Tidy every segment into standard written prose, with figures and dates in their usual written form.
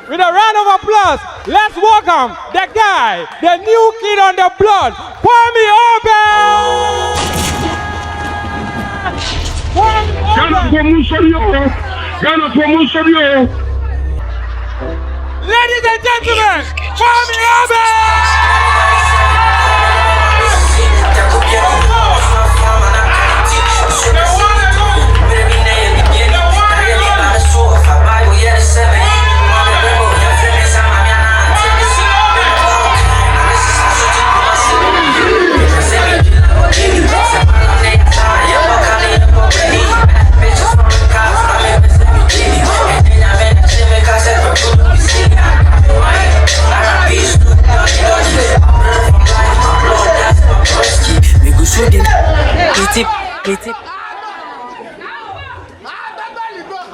With a round of applause, let's welcome the guy, the new kid on the block, Kwame Obed! Ladies and gentlemen, Kwame Obed!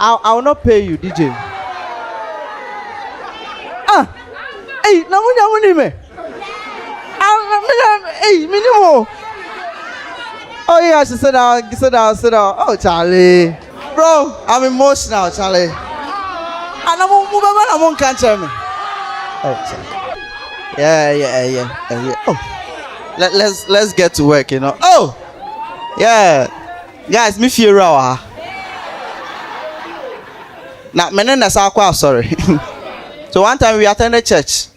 I will not pay you, DJ. Hey, me. Hey, minimum. Oh yeah, she sit down. Oh, Charlie, bro, I'm emotional, Charlie. And I'm on can't tell me. Oh, Charlie. Yeah. Oh, let's get to work, you know. Oh, yeah, guys, me feel raw. Now, sorry. So one time we attended church.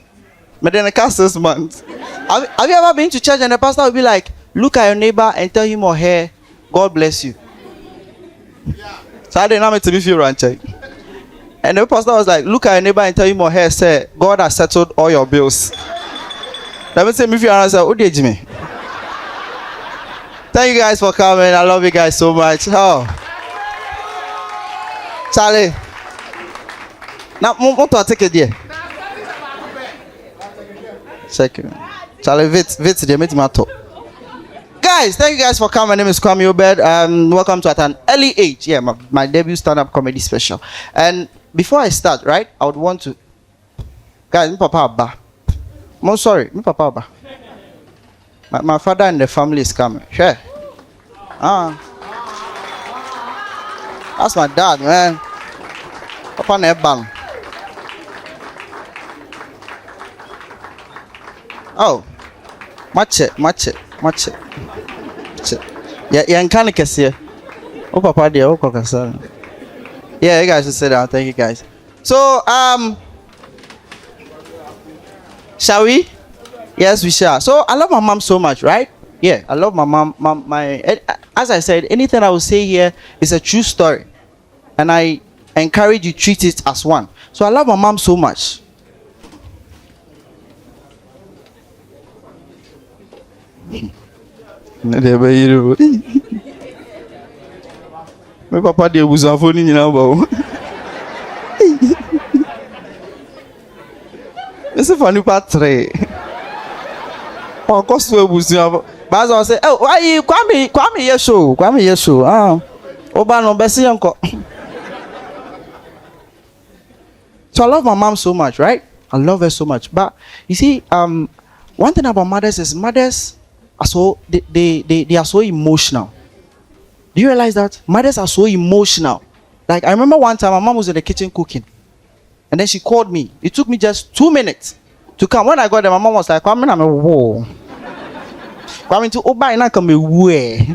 But then the cast 6 months. Have you ever been to church and the pastor will be like, look at your neighbor and tell him or her, God bless you. Yeah. So I didn't have to be feel ranching. And the pastor was like, look at your neighbor and tell him or her, say, God has settled all your bills. Let me say, me feel answer, who did me? Thank you guys for coming. I love you guys so much. Oh, Charlie. Now, what to take it there? Check it. Charlie, wait, they meet my top. Guys, thank you guys for coming. My name is Kwame Obed. Welcome to at an early age. Yeah, my debut stand-up comedy special. And before I start, right, I would want to. Guys, me papa Abba. I'm sorry, me papa Abba. My father and the family is coming. Sure. That's my dad, man. Papa never. Oh, match it. Yeah, can't kiss here. Oh, papa, dear, oh, Coca-Cola. Yeah, you guys should sit down. Thank you, guys. So, shall we? Yes, we shall. So, I love my mom so much, right? Yeah, I love my mom. As I said, anything I will say here is a true story, and I encourage you to treat it as one. So, I love my mom so much. My papa de was a phone in your This is funny part 3. Oh, cost was Baza say, oh, why you Kwame yes show. Obano Bessie uncle. So I love my mom so much, right? I love her so much. But you see, one thing about mothers is mothers are so they are so emotional. Do you realize that? Mothers are so emotional. Like I remember one time my mom was in the kitchen cooking. And then she called me. It took me just 2 minutes to come. When I got there, my mom was like, "Come in, I'm a whoa. Come into Oba and I come away."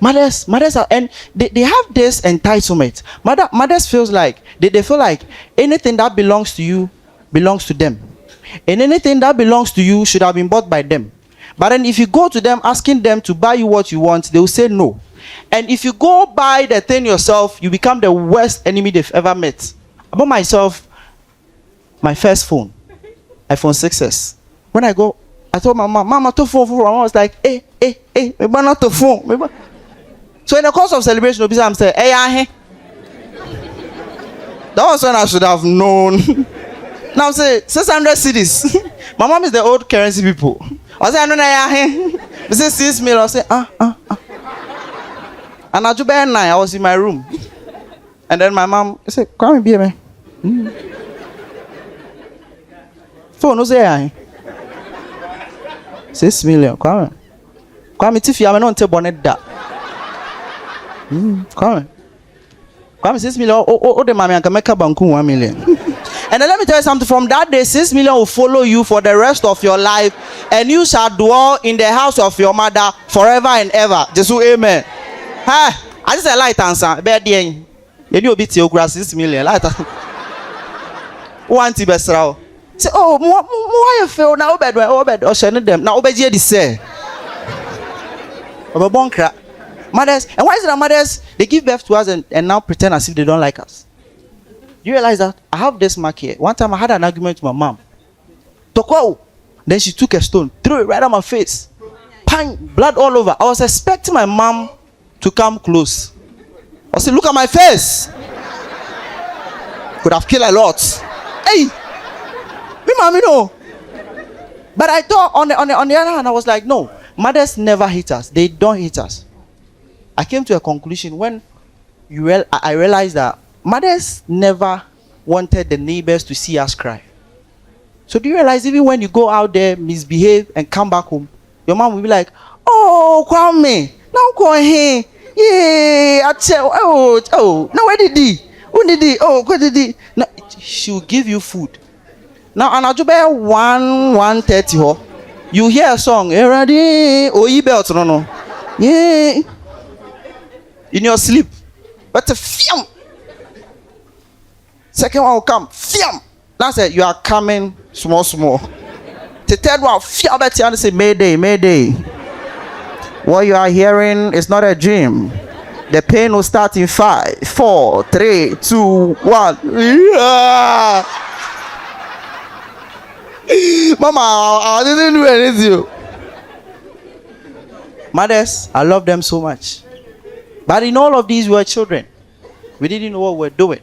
Mothers are, and they have this entitlement. Mothers feels like they feel like anything that belongs to you belongs to them, and anything that belongs to you should have been bought by them. But then if you go to them asking them to buy you what you want, they will say no. And if you go buy the thing yourself, you become the worst enemy they've ever met. About myself, my first phone, iPhone 6s. When I go, I told my mom, "Mama, to phone." My mom was like, "Hey, maybe not to phone." So in the course of celebration, I'm saying, "Hey, that was when I should have known." Now say 600 cities. My mom is the old currency people. I say, "I don't know." They say 6 million. I say, And at 9, I was in my room, and then my mom said, "Come and be me." Phone no say 6 million. Come, Tiffy. I'm not bonnet that. Come, 6 million. Oh, the mommy can make a banku 1 million. And then let me tell you something. From that day, 6 million will follow you for the rest of your life, and you shall dwell in the house of your mother forever and ever. Jesus, amen. Hi, I just a light answer. Bad day. You know, bit your grass 6 million. Light. One tibet straw. Say, oh, why you feel now? Obed, or send them now. Obed, you say. Of a bonker. Mothers, and why is it that mothers they give birth to us and now pretend as if they don't like us? You realize that I have this mark here. One time I had an argument with my mom. Toko. Then she took a stone, threw it right on my face. Pang, blood all over. I was expecting my mom to come close. I said, look at my face. Could have killed a lot. Hey, me mommy no. But I thought on the other hand, I was like, no, mothers never hit us. They don't hit us. I came to a conclusion when I realized that mothers never wanted the neighbors to see us cry. So do you realize even when you go out there, misbehave, and come back home, your mom will be like, oh, Kwame, now go here. Yeah, I tell, oh, now where did he? Who did he? Oh, what did he? No, she will give you food. Now, and I'll do 1:30. You hear a song, oh, you belt, no. Yeah. In your sleep. But a film. Second one will come. Film. That's it. You are coming small. The third one, film. But you say, Mayday. What you are hearing is not a dream. The pain will start in 5, 4, 3, 2, 1. Yeah. Mama, I didn't do anything. Mothers, I love them so much. But in all of these, we were children. We didn't know what we were doing.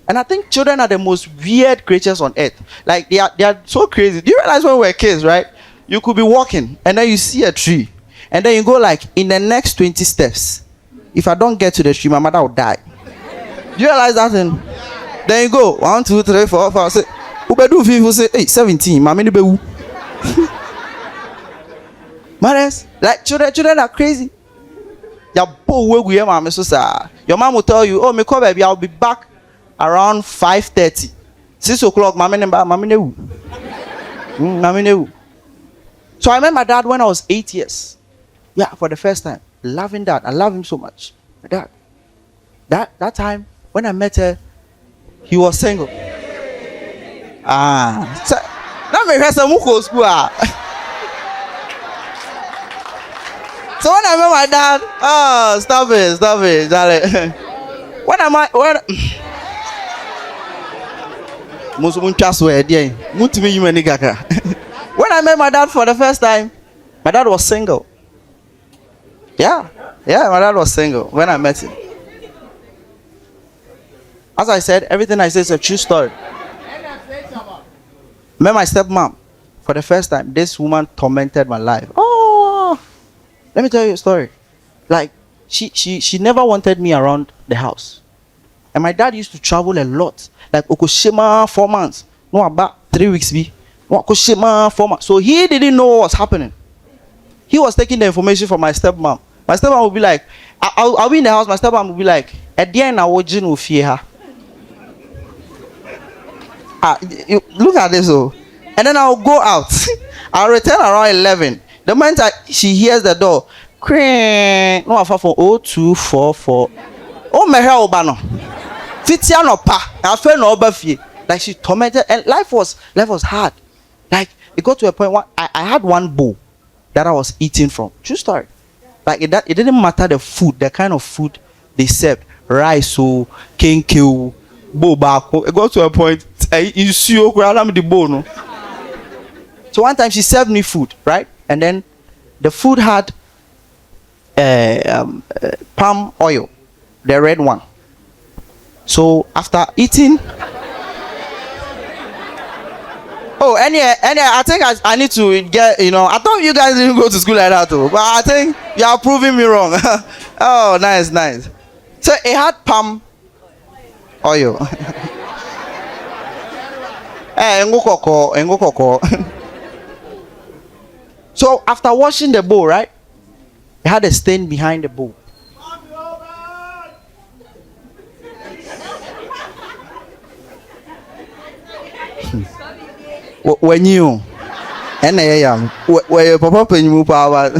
And I think children are the most weird creatures on earth. Like, they are so crazy. Do you realize when we were kids, right? You could be walking, and then you see a tree. And then you go like, in the next 20 steps, if I don't get to the tree, my mother will die. Do you realize that thing? Then you go, 1, 2, 3, 4, 5, 6. Ubedu people say, hey, 17, mama ni bewu. Mothers, like children are crazy. Your mom will tell you, oh, me call baby, I'll be back around 5:30. 6 o'clock, mama newu. So I met my dad when I was 8 years. Yeah, for the first time. Loving dad. I love him so much. My dad. That time when I met her, he was single. So now me have some school. So when I met my dad, oh, stop it, darling. When I met my dad for the first time, my dad was single. Yeah, my dad was single when I met him. As I said, everything I say is a true story. Met my stepmom for the first time. This woman tormented my life. Oh, let me tell you a story. Like, she never wanted me around the house. And my dad used to travel a lot. Like, Okushima 4 months. No, about 3 weeks. Okushima 4 months. So he didn't know what was happening. He was taking the information from my stepmom. My stepmom would be like, I'll be in the house. My stepmom would be like, at the end, I will just fear her. Look at this, oh. And then I'll go out. I'll return around 11. The moment she hears the door, no, I for 0244. Oh, my hair, Obano. Fitiano pa. I felt no overfee. Like, she tormented, and life was hard. Like, it got to a point where I had one bowl that I was eating from. True story. Like, it didn't matter the food, the kind of food they served. Rice, kenkeu, boba. It got to a point, you see, the bowl, no? So one time she served me food, right? And then the food had palm oil, the red one. So after eating, I think I need to get, I thought you guys didn't go to school like that too, but I think you are proving me wrong. Oh, nice. So it had palm oil. So after washing the bowl, right? It had a stain behind the bowl. When you and I am where papa penny power.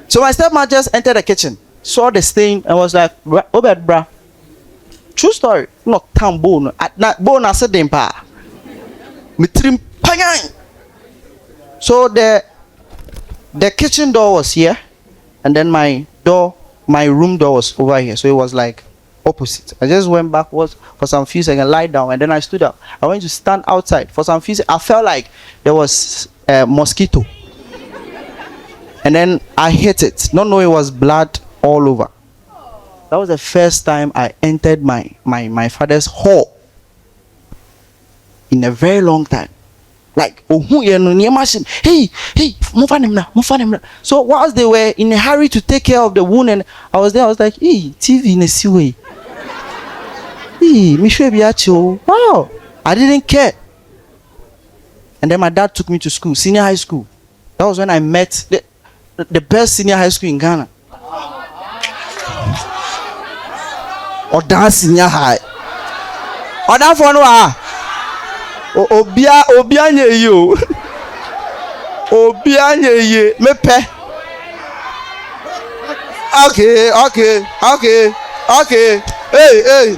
So my stepmom just entered the kitchen, saw the stain, and was like, Obed, bruh. True story. Knock town bone. At bone I said them pa. Me trim pangang. So the kitchen door was here, and then my room door was over here. So it was like opposite. I just went backwards for some few seconds, lie down, and then I stood up. I went to stand outside for some few seconds. I felt like there was a mosquito. And then I hit it, not knowing it was blood all over. That was the first time I entered my father's hall in a very long time. Like, hey, move on him now. So whilst they were in a hurry to take care of the wound, and I was there, I was like, hey, TV in a seaway. Hey, wow. I didn't care. And then my dad took me to school, senior high school. That was when I met the best senior high school in Ghana. Or that senior high. Or that for no Obianye you. Obianye ye mepe. Okay. Hey.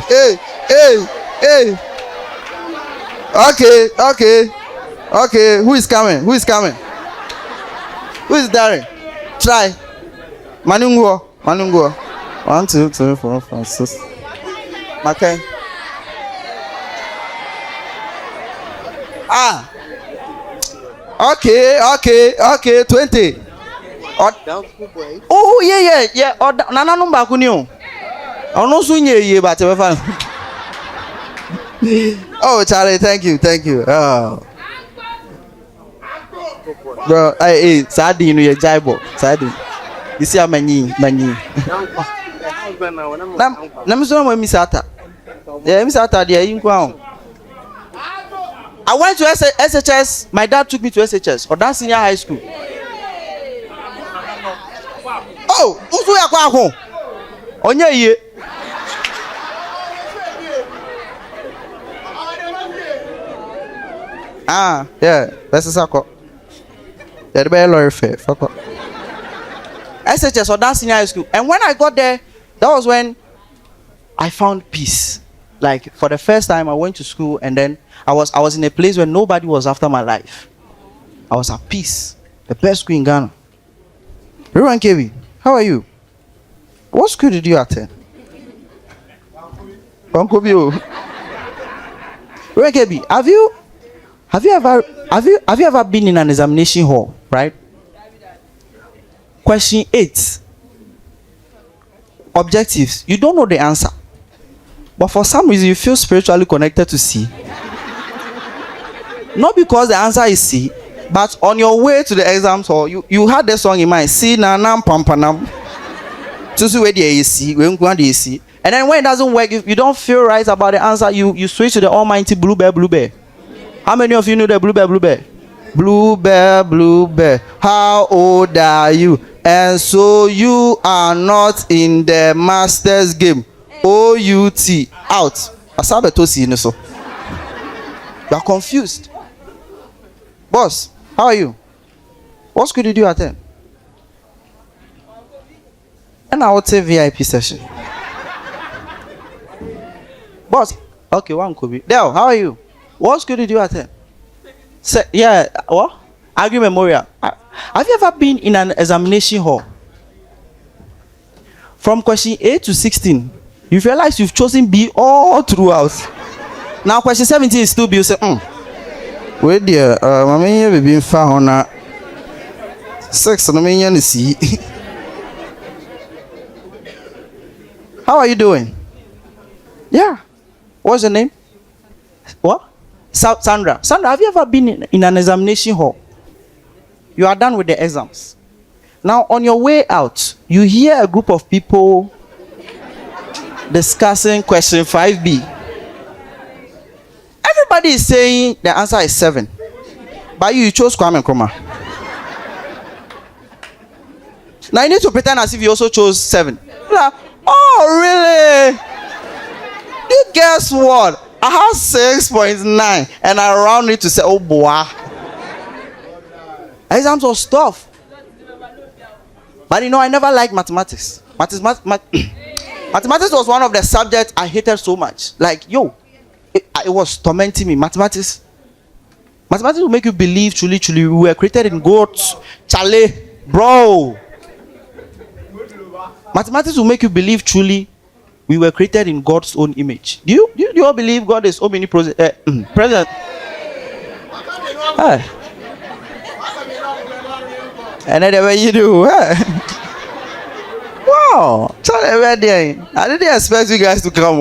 Okay. Who is coming? Who is there? Try. Manungo. 1, 2, 3, 4, 5, 6. Okay. Okay. 20. Oh yeah. Nana number kunio. Ono sunye ye but oh Charlie, thank you. Oh. Bro, hey, sardine you jaibo. Sardine. You see how many. Nam so mo misata. Yeah, misata there in kwao. I went to SHS. My dad took me to SHS or that senior high school. Oh, usu ya kwa ho. Onye ye. Yeah, that's sako. The be lawyer fair. SHS or that senior high school. And when I got there, that was when I found peace. Like for the first time I went to school, and then I was in a place where nobody was after my life. I was at peace. The best school in Ghana. Everyone KB, how are you? What school did you attend? Uncle Bio. Everyone KB, have you ever been in an examination hall, right? Question 8. Objectives. You don't know the answer. But for some reason you feel spiritually connected to C. Not because the answer is C, but on your way to the exam hall, you had the song in mind. C na nam pam panam. To where the AC, when the AC. And then when it doesn't work, if you don't feel right about the answer, you switch to the almighty Blue Bear. How many of you know the Blue Bear? Blue Bear. How old are you? And so you are not in the master's game. OUT. Out. You are confused. Boss, how are you? What school did you attend? And I would say VIP session. Boss, okay, one could be. Dale, how are you? What school did you attend? Yeah, what? Agri Memorial. Have you ever been in an examination hall? From question 8 to 16, you realize you've chosen B all throughout. Now question 17 is still B. You say, wait there, mommy, we been found on 6, no mean C. How are you doing? Yeah. What's your name? What? Sandra. Sandra, have you ever been in an examination hall? You are done with the exams. Now, on your way out, you hear a group of people discussing question 5B. Everybody is saying the answer is 7. But you chose Kwame Nkrumah. Now, you need to pretend as if you also chose 7. Like, oh, really? You guess what? I have 6.9 and I round it to say, oh boy. Exams was tough. But you know, I never liked mathematics. Mathematics was one of the subjects I hated so much. Like, it was tormenting me. Mathematics will make you believe truly we were created in God's Charlie, bro. Mathematics will make you believe truly we were created in God's own image. Do you all believe God is omnipresent? Present? And then what you do? Wow! I didn't expect you guys to come.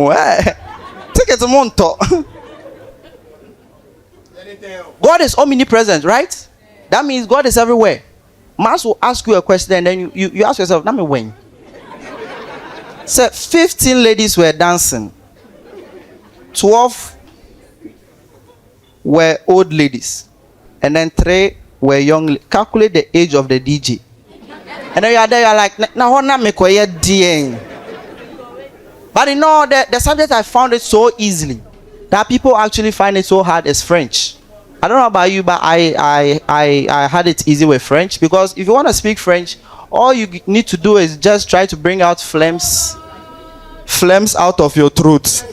Take it to Monto. God is omnipresent, right? That means God is everywhere. Mass will ask you a question and then you ask yourself, let me when. So 15 ladies were dancing. 12 were old ladies. And then 3 were young. Calculate the age of the DJ. And then you are there, you are like, now not me DN. But you know, the subject I found it so easily that people actually find it so hard is French. I don't know about you, but I had it easy with French, because if you want to speak French, all you need to do is just try to bring out phlegms out of your throat.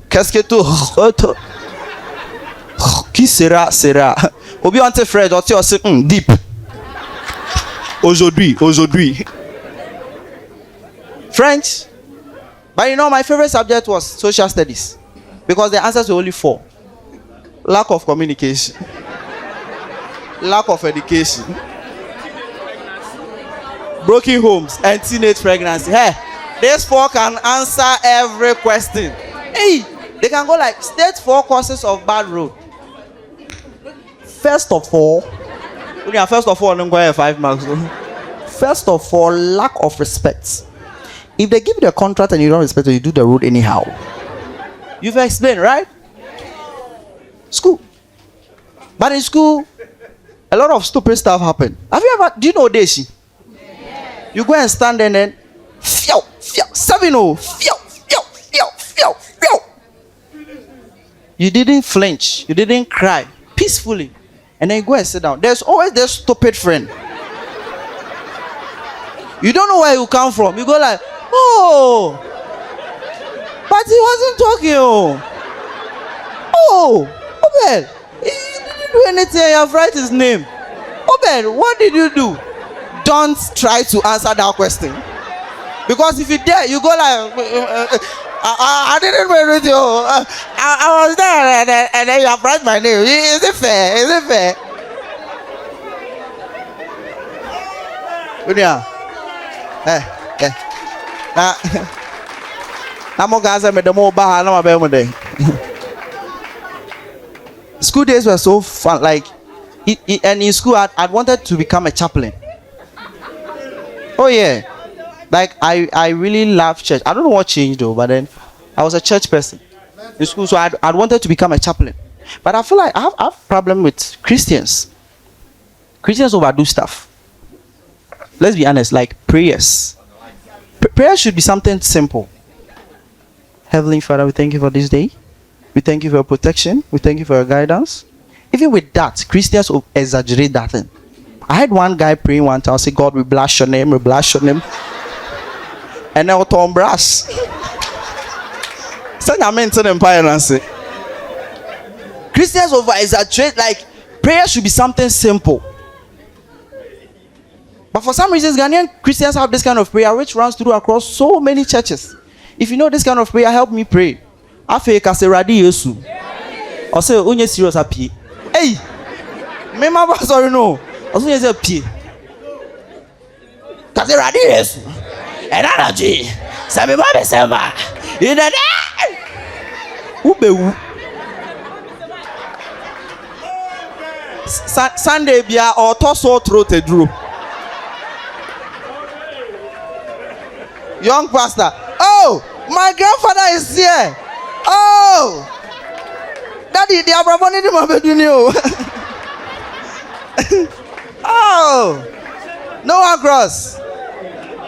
Qu'est-ce que tu? Qui sera? Obi ante French, oti osi deep. Aujourd'hui. French. But you know, my favorite subject was social studies, because the answers were only 4. Lack of communication. Lack of education. Broken homes and teenage pregnancy. Hey, these 4 can answer every question. Hey, they can go like, state 4 causes of bad road. First of all, I'm going 5 marks. First of all, lack of respect. If they give you the contract and you don't respect it, you do the road anyhow. You've explained, right? School. But in school, a lot of stupid stuff happen. Do you know Deshi? Yeah. You go and stand and then feel, 7-0, feel. You didn't flinch, you didn't cry, peacefully. And then you go and sit down. There's always this stupid friend. You don't know where you come from. You go like, oh, but he wasn't talking. Oh, Obed, he didn't do anything. You have write his name. Obed, what did you do? Don't try to answer that question. Because if you dare, you go like, I didn't do anything. I was there and then you have write my name. Is it fair? Unia. I'm going to the mobile. School days were so fun. Like, and in school, I wanted to become a chaplain. Oh yeah, like I really love church. I don't know what changed though, but then I was a church person in school, so I wanted to become a chaplain. But I feel like I have a problem with Christians. Christians overdo stuff. Let's be honest, like prayers. Prayer should be something simple. Heavenly Father, we thank you for this day. We thank you for your protection. We thank you for your guidance. Even with that, Christians will exaggerate that thing. I had one guy praying one time, say, God, we bless your name, And then I'll turn brass. Christians over exaggerate, like prayer should be something simple. But for some reasons, Ghanaian Christians have this kind of prayer which runs through across so many churches. If you know this kind of prayer, help me pray. Afe kaseradi Yesu. Or say, unye serious happy. Hey! Me ma sorry no. Or say say pie. Kaseradi Yesu. Energy. Sabe ba be sema. In the Ubewu. Sunday bia or torso throat a drew. Young pastor. Oh, my grandfather is here. Oh, Daddy, the Abraham need to Oh, no one cross.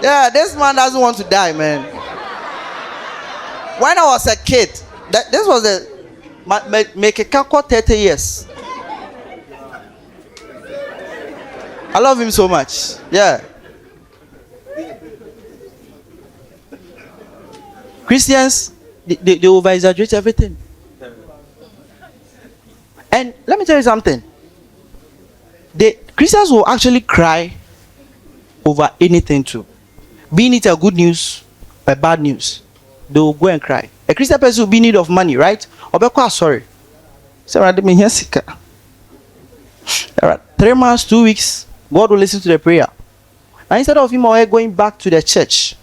Yeah, this man doesn't want to die, man. When I was a kid, This was make a calco 30 years. I love him so much. Yeah. Christians, they over exaggerate everything. And let me tell you something. Christians will actually cry over anything too. Being it a good news or bad news, they will go and cry. A Christian person will be in need of money, right? Or sorry. So I didn't hear sick. 3 months, 2 weeks, God will listen to the prayer. And instead of him or her going back to the church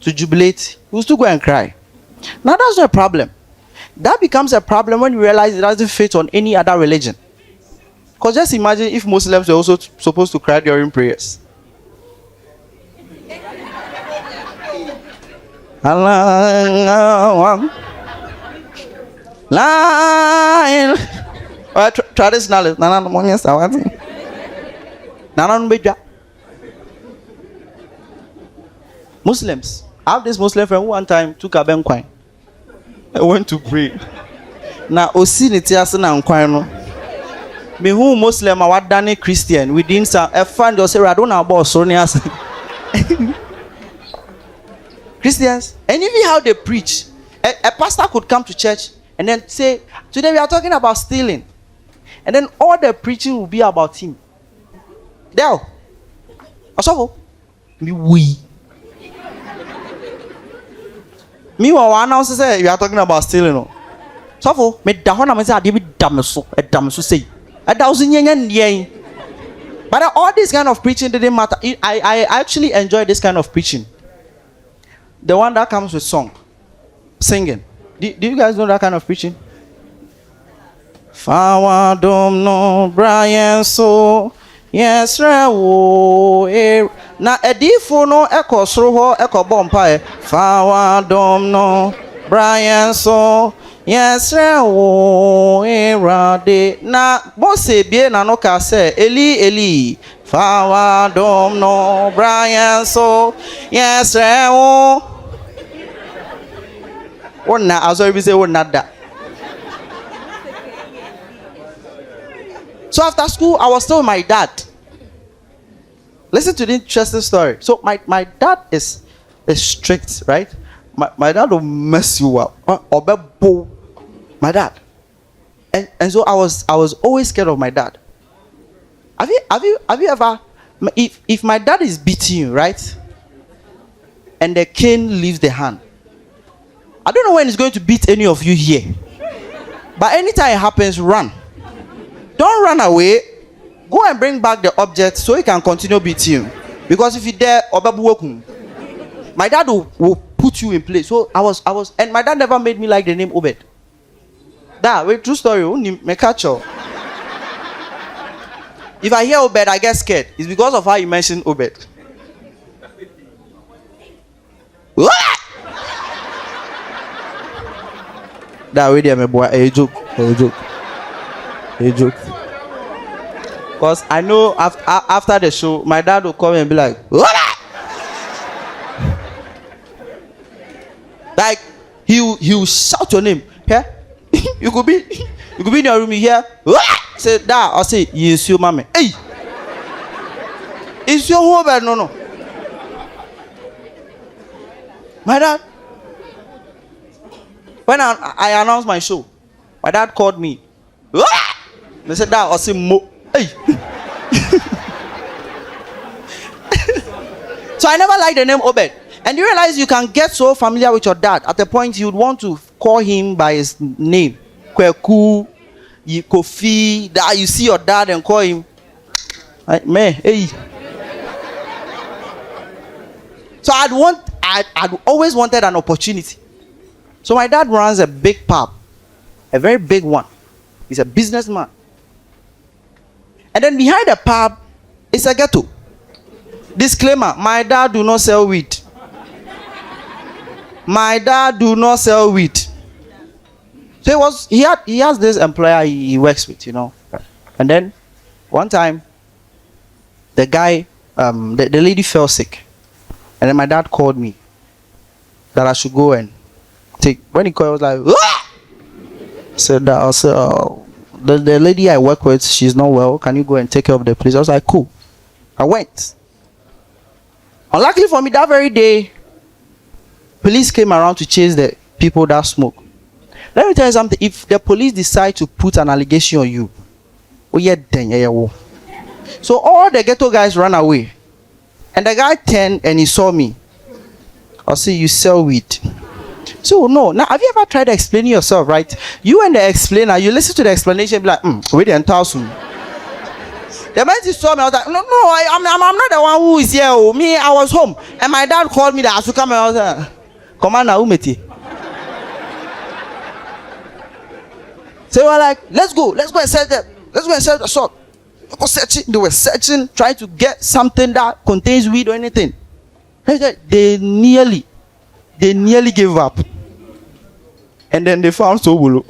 to jubilate, he will still go and cry. Now that's not a problem. That becomes a problem when you realize it doesn't fit on any other religion. Because just imagine if Muslims were also supposed to cry during prayers. Traditional. Muslims. I have this Muslim friend who one time took a benquine. I went to pray. Now, osiniti asana nkwano. Me who Muslim I was done Christian within some a friend or say I don't know about Sonias. Christians, and even how they preach. A pastor could come to church and then say, today we are talking about stealing. And then all the preaching will be about him. There. Osobo. Me we. Me wa announce say you are talking about stealing. No. Sofo, me da hona me say ade bi dam so say. But all this kind of preaching didn't matter. I actually enjoy this kind of preaching. The one that comes with song, singing. Do you guys know that kind of preaching? Fawa dom no Brian so yes rewo na edifo no eko soro ho eko bompa fawa dom no Brian so yes rewo erade na Mose bie na no ka say Eli Eli fawa dom no Brian so yes rewo wonna azori bi say wonna da. So after school, I was still with my dad. Listen to the interesting story. So my dad is strict, right? My dad will mess you up. My dad. And so I was always scared of my dad. Have you ever, if my dad is beating you, right? And the cane leaves the hand. I don't know when he's going to beat any of you here. But anytime it happens, run. Don't run away. Go and bring back the object so he can continue beating you. Because if you dare, my dad will put you in place. So I was, and my dad never made me like the name Obed. Wait, true story. Me catch you. If I hear Obed, I get scared. It's because of how you mentioned Obed. That way, my boy, a joke. Because I know after the show, my dad will come and be like, what? Like he will shout your name. Yeah? you could be in your room here. Say that or say yes, your mommy. Hey, it's your home, no. My dad. When I announced my show, my dad called me. They said that or say mo. Hey. So I never liked the name Obed. And you realize you can get so familiar with your dad at the point you would want to call him by his name. Kweku, Kofi, that you see your dad and call him. Me, hey. So I'd always wanted an opportunity. So my dad runs a big pub, a very big one. He's a businessman. And then behind the pub is a ghetto. Disclaimer, my dad do not sell weed. My dad do not sell weed. So he has this employer he works with, you know. And then one time the guy, the lady fell sick. And then my dad called me that I should go and take. When he called, I was like, ah! Said that I said, the lady I work with, she's not well. Can you go and take care of the police? I was like, cool. I went. Unluckily for me, that very day, police came around to chase the people that smoke. Let me tell you something. If the police decide to put an allegation on you, oh yeah, then yeah, yeah. So all the ghetto guys ran away. And the guy turned and he saw me. I said, you sell weed. So no, now have you ever tried explaining yourself, right? You and the explainer, you listen to the explanation, be like, wait and tell soon. The man just saw me, I was like, no, I'm not the one who is here. Oh. Me, I was home. And my dad called me that I should come and I was like, Commander, who met you? So they were like, let's go and search them. Let's go and search the shop. They were searching, trying to get something that contains weed or anything. They nearly gave up. And then they found Sobulu.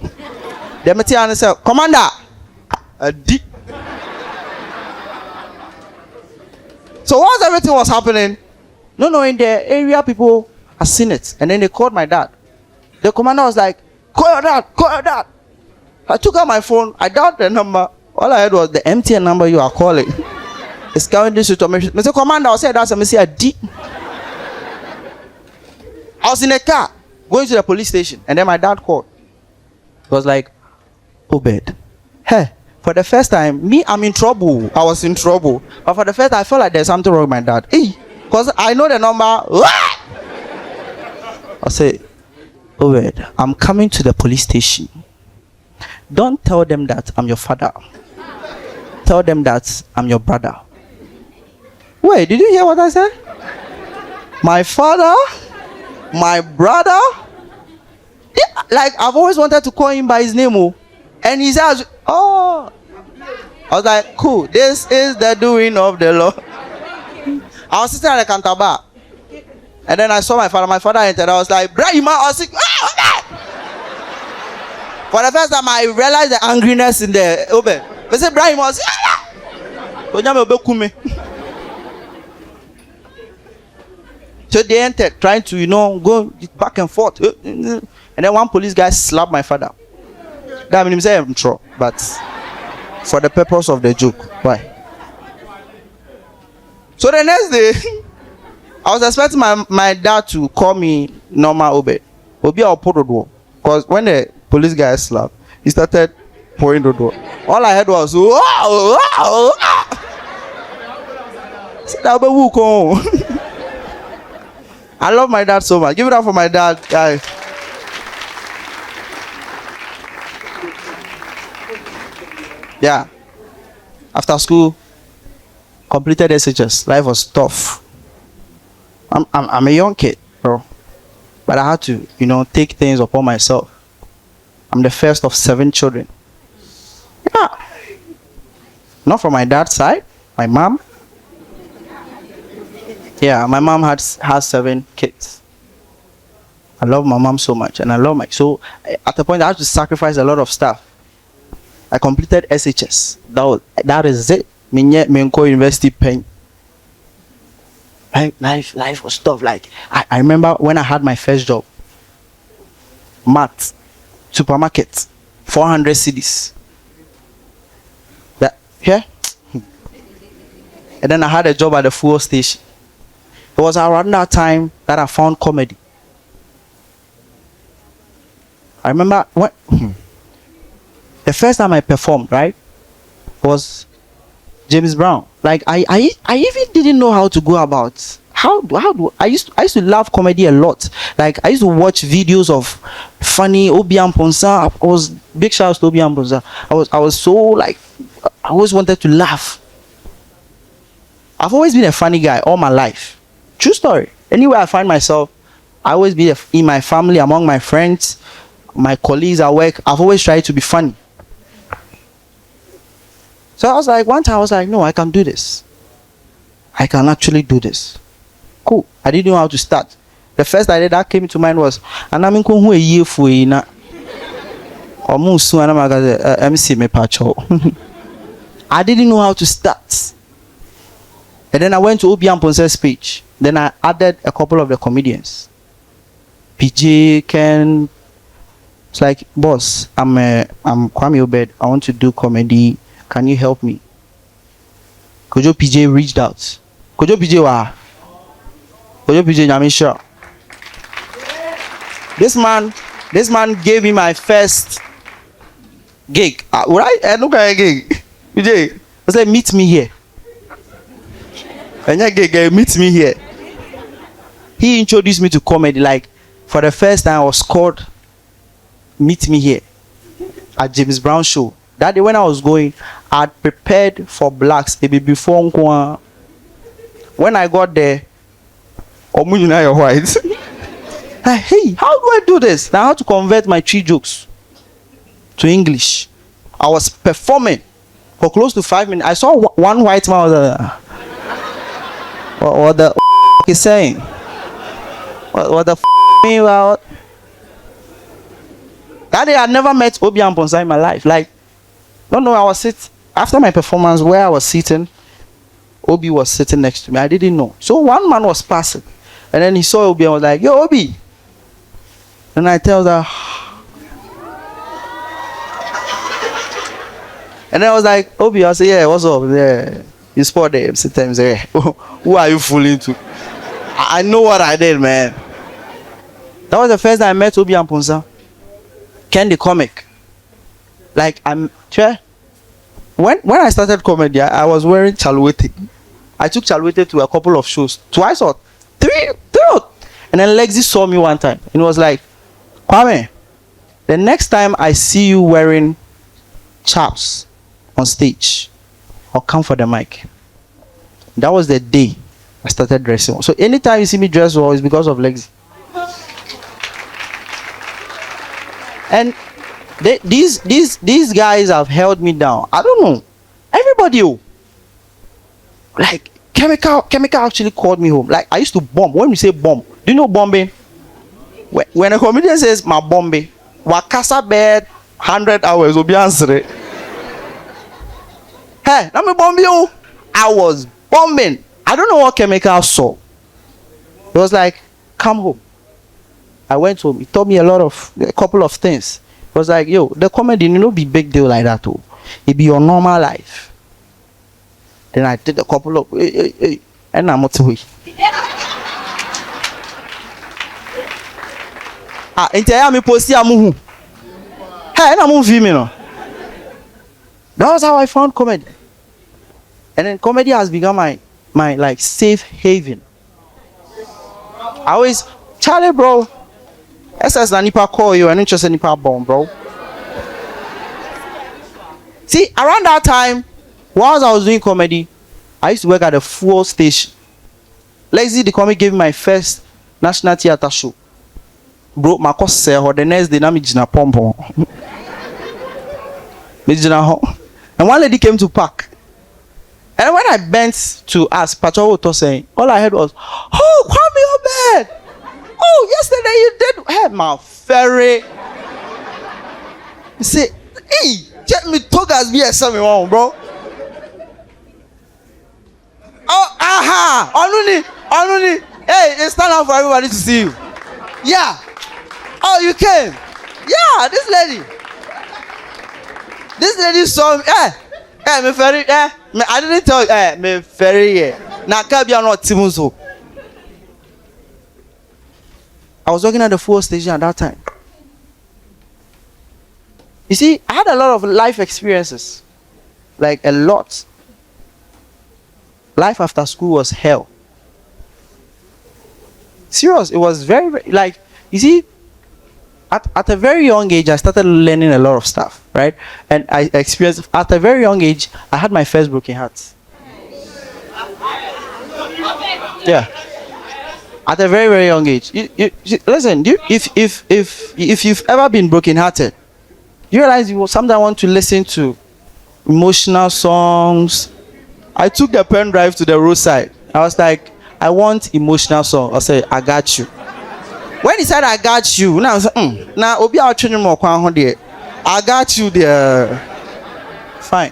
They met here and said, Commander, a deep. So once everything was happening, no, in the area people had seen it. And then they called my dad. The commander was like, call your dad. I took out my phone, I dialed the number. All I heard was the MTN number you are calling. It's coming this information. Mr. Commander, I said that's a deep. I was in a car going to the police station, and then my dad called. He was like, Obed, hey, for the first time, I'm in trouble. I was in trouble. But for the first time, I felt like there's something wrong with my dad. Because I know the number. I said, Obed, I'm coming to the police station. Don't tell them that I'm your father. Tell them that I'm your brother. Wait, did you hear what I said? My father? My brother? Yeah, like I've always wanted to call him by his name. And he says, oh. I was like, cool. This is the doing of the Lord. I was sitting at the counter bar. And then I saw my father. My father entered. I was like, Brahima. I was like, for the first time, I realized the angriness in the Obed. I said, Brahima. I was like, so they entered, trying to, go back and forth. And then one police guy slapped my father. That means I'm in trouble, but for the purpose of the joke. Why? So the next day, I was expecting my dad to call me normal Obed. Obi I'll put the door. Because when the police guy slapped, he started pouring the door. All I heard was, I love my dad so much. Give it up for my dad, guys. Yeah. After school, completed SHS. Life was tough. I'm a young kid, bro. But I had to, take things upon myself. I'm the first of 7 children. Yeah. Not from my dad's side. My mom. Yeah, my mom has 7 kids. I love my mom so much, and I love so at the point I had to sacrifice a lot of stuff. I completed SHS. That is it. Minko University paying. Life was tough. Like I remember when I had my first job. Mat, supermarket, 400 cedis. That yeah. And then I had a job at the fuel station. It was around that time that I found comedy. I remember the first time I performed, right, was James Brown. Like I even didn't know how to go about. How do I used to love comedy a lot. Like I used to watch videos of funny Obi Amponsa. I was big shout out to Obi Amponsa. I was so like I always wanted to laugh. I've always been a funny guy all my life. True story. Anywhere I find myself, I always be in my family, among my friends, my colleagues at work. I've always tried to be funny. So I was like, one time I was like, no, I can do this. I can actually do this. Cool. I didn't know how to start. The first idea that came into mind was, I didn't know how to start. And then I went to Obi Amponse's page. Then I added a couple of the comedians. PJ, Ken, It's like, boss, I'm Kwame Obed. I want to do comedy. Can you help me? Kojo PJ reached out. Kojo PJ wa. Kojo PJ Nyamisha. This man gave me my first gig. Look at a gig. PJ, I said, meet me here. And gig, meet me here. He introduced me to comedy. Like, for the first time, I was called, meet me here at James Brown show. That day when I was going, I had prepared for blacks maybe before. When I got there, you're white. Like, hey, how do I do this? Now I had to convert my 3 jokes to English. I was performing for close to 5 minutes. I saw one white man was what the is saying? What the me about? That day I never met Obi and Ponsa in my life. Like, I was sitting after my performance where I was sitting. Obi was sitting next to me. I didn't know. So one man was passing, and then he saw Obi and was like, "Yo, Obi." And I tell her, and then I was like, "Obi," I said, "Yeah, what's up?" Yeah, you spot them sometimes. Yeah. Who are you fooling to? I know what I did, man. That was the first time I met Obi and Ponsa. Ken the comic. Like, when I started comedy, I was wearing chalwete. I took chalwete to a couple of shows, twice or three. And then Lexi saw me one time and was like, "Kwame, the next time I see you wearing chaps on stage, I'll come for the mic." That was the day I started dressing. So anytime you see me dress well, it's because of Lexi. And these guys have held me down. I don't know. Everybody, like chemical actually called me home. Like, I used to bomb. When we say bomb, do you know bombing? When a comedian says my bombing, wakasa bed 100 hours will be answered. Hey, let me bomb you. I was bombing. I don't know what chemical saw. It was like, come home. I went home. He told me a couple of things. It was like, yo, the comedy, be big deal like that too. It be your normal life. Then I did a couple of and I'm not away. Me post amuhu. Hey, and I'm moving me no. That was how I found comedy. And then comedy has become my like safe haven. I always, Charlie, bro. SS na nipa call you and interest nipa bomb, bro. See, around that time, whilst I was doing comedy, I used to work at a fuel station. Lexi the comic gave me my first national theater show. Bro, my cost sell the next day na me jina pompo. Me jina ho. And one lady came to park. And when I bent to ask, Pacho was saying, all I heard was, "Oh, Kwame Obed! Oh, yesterday you did." Hey, my ferry. You say, "Hey, check me talk as me as something, bro." Oh, aha! Only. Hey, it's stand out for everybody to see you. Yeah. Oh, you came. Yeah, this lady saw me. Hey, me ferry. I didn't tell you. Me ferry. Now, can't be not Timuso. I was working at the fuel station at that time. You see, I had a lot of life experiences. Like, a lot. Life after school was hell. Serious. It was very, very, like, you see, at a very young age, I started learning a lot of stuff, right? And I experienced, at a very young age, I had my first broken heart. Yeah. At a very, very young age. Listen, if you've ever been brokenhearted, you realize you sometimes want to listen to emotional songs. I took the pen drive to the roadside. I was like, I want emotional song. I said, I got you. When he said, I got you, now I was like, now Obi I'll change more. I got you there. Fine.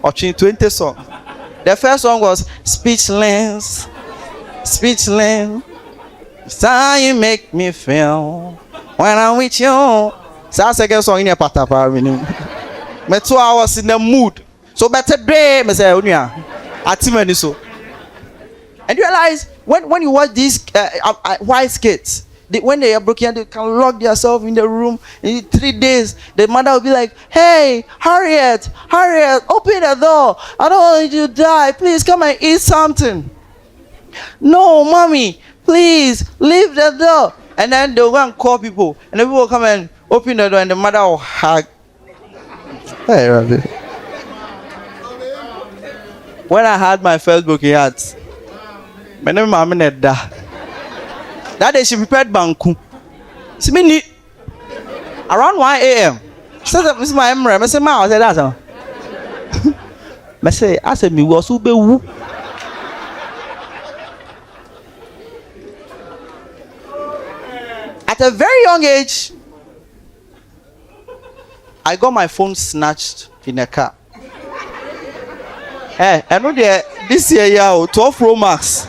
I'll change 20 songs. The first song was Speechless. Speechless. That's how you make me feel when I'm with you. Sa second song in a patapa. Me 2 hours in the mood. So better day, me say, Unia. Atimani so. And you realize when you watch these wise kids, when they are broken, they can lock themselves in the room. In 3 days, the mother will be like, "Hey, Harriet, open the door. I don't want you to die. Please come and eat something." "No, mommy, please leave the door." And then they'll go and call people, and the people will come and open the door, and the mother will hug. Hey, Rabbi. When I had my first broken heart, my name is Neda. That day she prepared banku. See me around 1 a.m. She said, "This is my emre." I said, "Ma," I said, "That's all." I said, "Me was ube wu." At a very young age, I got my phone snatched in a car. Hey, I know this year, 12 Pro Max.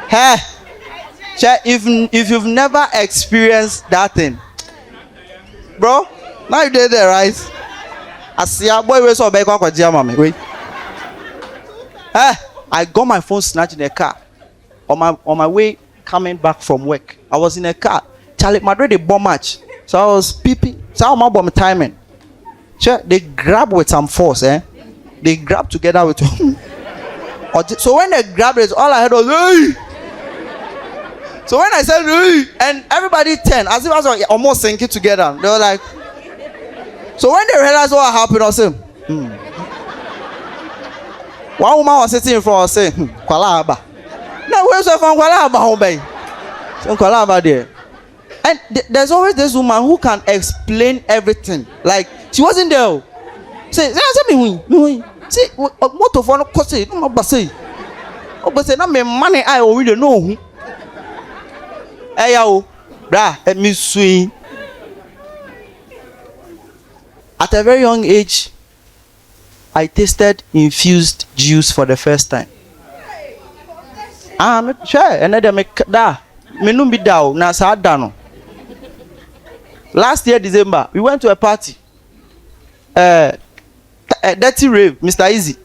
Hey, if you've never experienced that thing, bro, now you did there, right? I see a boy was so big on Kwame. Wait. Hey, I got my phone snatched in a car on my way coming back from work. I was in a car. Charlie Madrid the bomb match, so I was peeping. So I'm bomb timing. They grab with some force, They grab together with. So when they grabbed it, all I heard was, "Hey!" So when I said, "Hey!" and everybody turned, as if I was almost sinking together. They were like. So when they realized what happened, I said, One woman was sitting in front of saying, "Kwala Aba." Now where's the from Kwala Aba home bay? So Kwala Aba there. And there's always this woman who can explain everything. Like she wasn't there. Say me. See what of one cost it? No but say. Oh but say na me money I already know. Hey yo, bra, let me swing. At a very young age, I tasted infused juice for the first time. Me sure, and then me da. Me no be da na sa da no. Last year December, we went to a party. Dirty rave, Mr. Easy.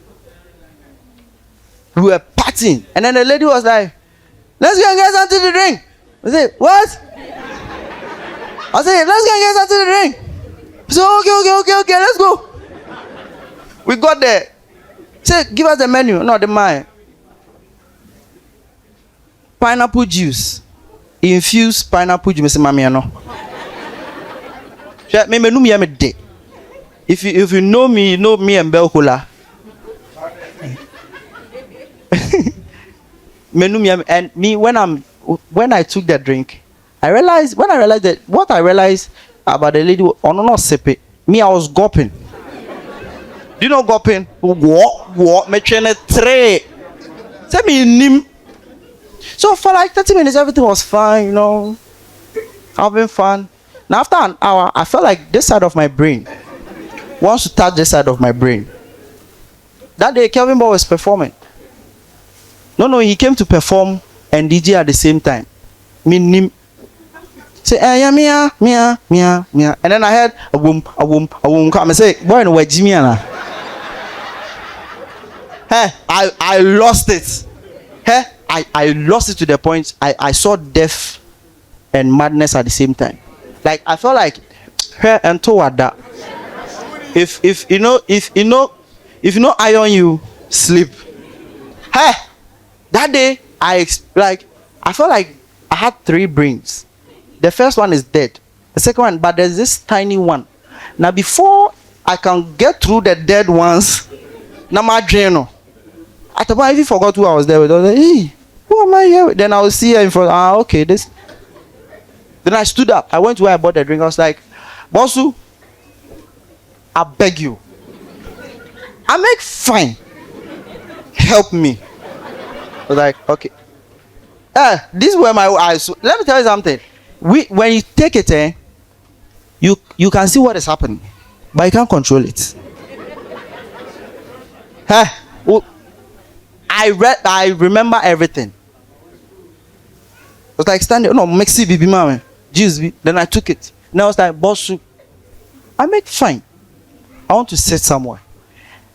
We were partying, and then the lady was like, "Let's go and get something to drink." I said, "What?" I said, "Let's go and get something to drink." So okay, let's go. We got there. Say, "Give us the menu." No, the mine. Pineapple juice, infused pineapple juice. Mami, no. If you know me, you know me and Belkola. And me when I took that drink, I realized that what I realized about the lady not sepe. Me, I was gulping. Do you know gulping? What? Me train a tray. Tell me nim. So for like 30 minutes, everything was fine, having fun. Now after an hour, I felt like this side of my brain wants to touch this side of my brain. That day, Kelvin Boy was performing. No, he came to perform and DJ at the same time. Me nim. Say, yeah, mia. And then I heard a boom come and say, "Boy, no, where Jimmy Anna?" Hey, I lost it. Hey, I lost it to the point I saw death and madness at the same time. Like I felt like her and toward that. If you know iron you sleep. Hey, that day I felt like I had 3 brains. The first one is dead. The second one, but there's this tiny one. Now before I can get through the dead ones, now my journal. At the point I even forgot who I was there with. I was like, "Hey, who am I here with?" Then I will see her in front. Okay, this. Then I stood up. I went to where I bought the drink. I was like, "Bosu, I beg you. I make fine. Help me." I was like, "Okay." This is where my eyes. Let me tell you something. When you take it, you can see what is happening, but you can't control it. I remember everything. It was like standing. No, Mexi bibi mama, juice. Then I took it. Now I was like, "Bosu, I make fine. I want to sit somewhere.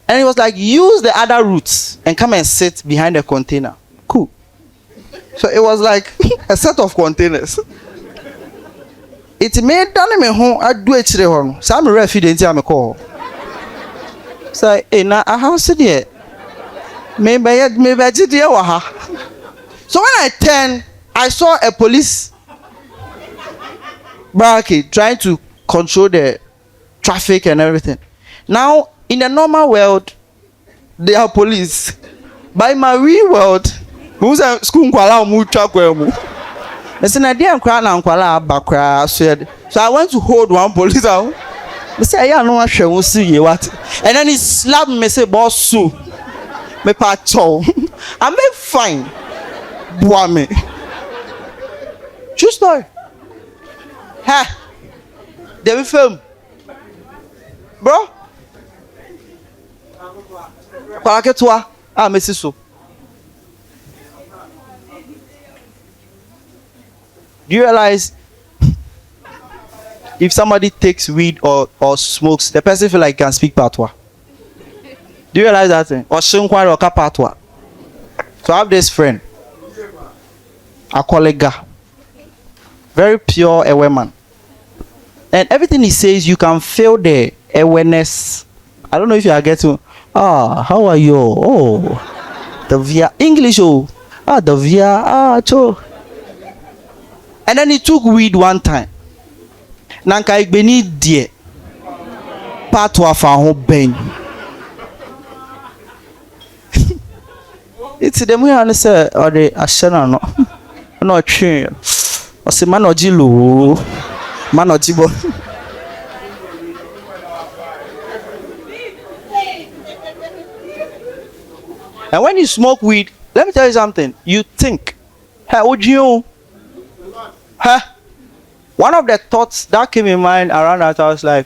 And he was like, use the other routes and come and sit behind the container. Cool. So it was like a set of containers. It made me home. I do it today. So I'm a refugee. I'm a call. So now I have said it. Maybe I did it. So when I turned, I saw a police barricade trying to control the traffic and everything. Now, in the normal world, they are police. But in my real world, who's a school kwala mu chakwe mu. So I went to hold one police out. I said, "Yeah, no one shall see you what." And then he slapped me. Say, "Boss, so me patrol. I make fine, boy me." True story. Ha, they will film, bro. Kwalaketwa, Messi so. Do you realize if somebody takes weed or smokes, the person feel like he can speak patois? Do you realize that thing? Or shinkwa or patois? So I have this friend, a colleague, very pure aware man, and everything he says, you can feel the awareness. I don't know if you are getting. How are you? Oh, the via English. Oh, the via cho. And then he took weed one time. Nanka igbeni die. Patwa fa ho ben. It's the way I say or the ashana no. No trin. O se man ojilu. Man ojibo. And when you smoke weed, let me tell you something. You think, hey, would you? Huh? One of the thoughts that came in mind around that, I was like,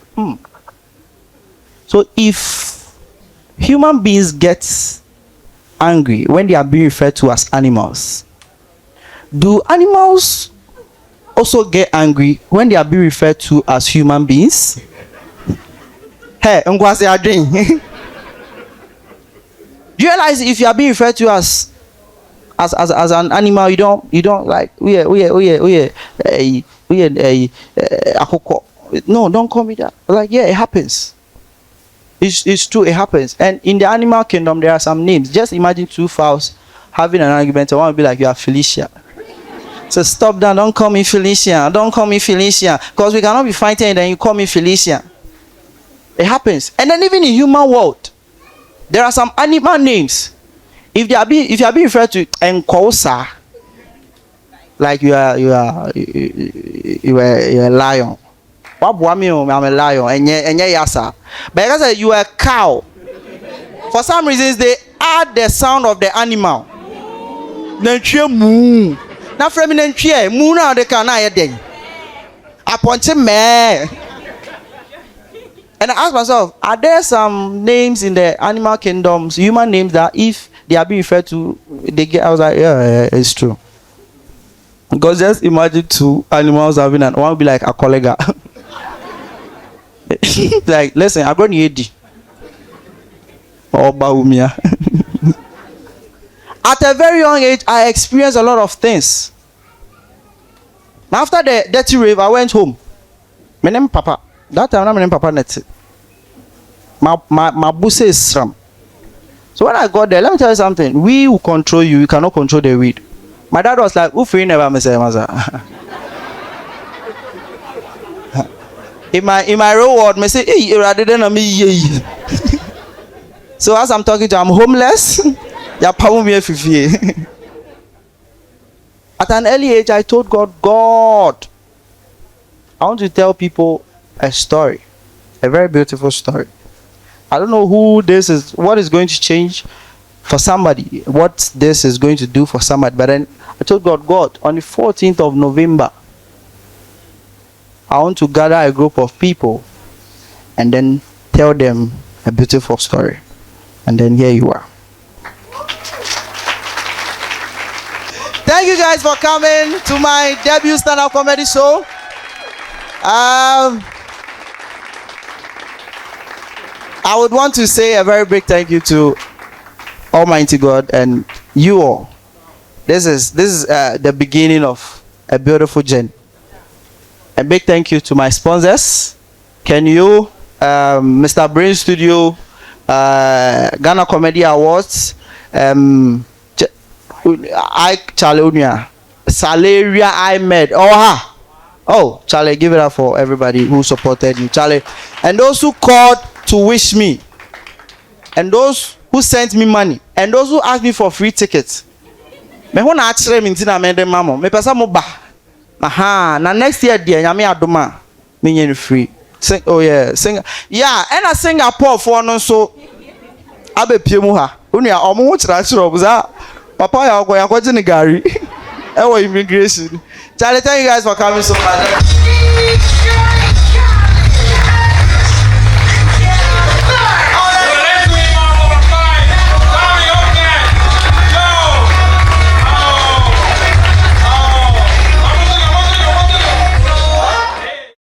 So if human beings get angry when they are being referred to as animals, do animals also get angry when they are being referred to as human beings? Hey, ngwase adwin. Do you realize if you are being referred to as an animal, you don't like akoko. No, don't call me that. Like, yeah, it happens. It's true, it happens. And in the animal kingdom, there are some names. Just imagine two fowls having an argument. I want to be like, you are Felicia. So stop that. Don't call me Felicia. Don't call me Felicia. Because we cannot be fighting and then you call me Felicia. It happens. And then even in human world, there are some animal names. If you are being referred to Enkosa, like you are a lion. I'm a lion, and yasa. But because you are a cow, for some reasons they add the sound of the animal. Now from moo now they can I then. Upon me. And I ask myself, are there some names in the animal kingdoms, human names, that if they are being referred to, they get? I was like, yeah, it's true. Because just imagine two animals having one would be like a colleague. Like, listen, I'm going to eat or Baumia. At a very young age, I experienced a lot of things. After the dirty rave, I went home. My name Papa. That time, my name Papa Net. My busse is stram. So when I got there, let me tell you something. We will control you. You cannot control the weed. My dad was like, "Who never me say maza." In my real world, me say, "Hey, rather than me." So as I'm talking to, I'm homeless. Ya pamu me fifi. At an early age, I told God, I want to tell people a story, a very beautiful story. I don't know what is going to change for somebody, what this is going to do for somebody. But then I told God, on the 14th of November, I want to gather a group of people and then tell them a beautiful story. And then here you are. Thank you guys for coming to my debut stand-up comedy show. I would want to say a very big thank you to Almighty God and you all. This is the beginning of a beautiful journey. A big thank you to my sponsors. Can you, Mr. Brain Studio, Ghana Comedy Awards, Chalonia, Saleria Ahmed. Oh, Charlie, give it up for everybody who supported you, Charlie. And those who called to wish me, and those who sent me money, and those who asked me for free tickets. Me who na actually minti na mende mamo. Me pesa mo ba. Aha, na next year dia nyame adoma. Me nyen free. Sing, oh yeah, sing. Yeah, and I Singapore for no so. Abe pie mu ha. Unu ya omo ho kira kira obuza. Papa ya ogo ya kwaje ni gari. Ewo immigration. Charlie, thank you guys for coming so much.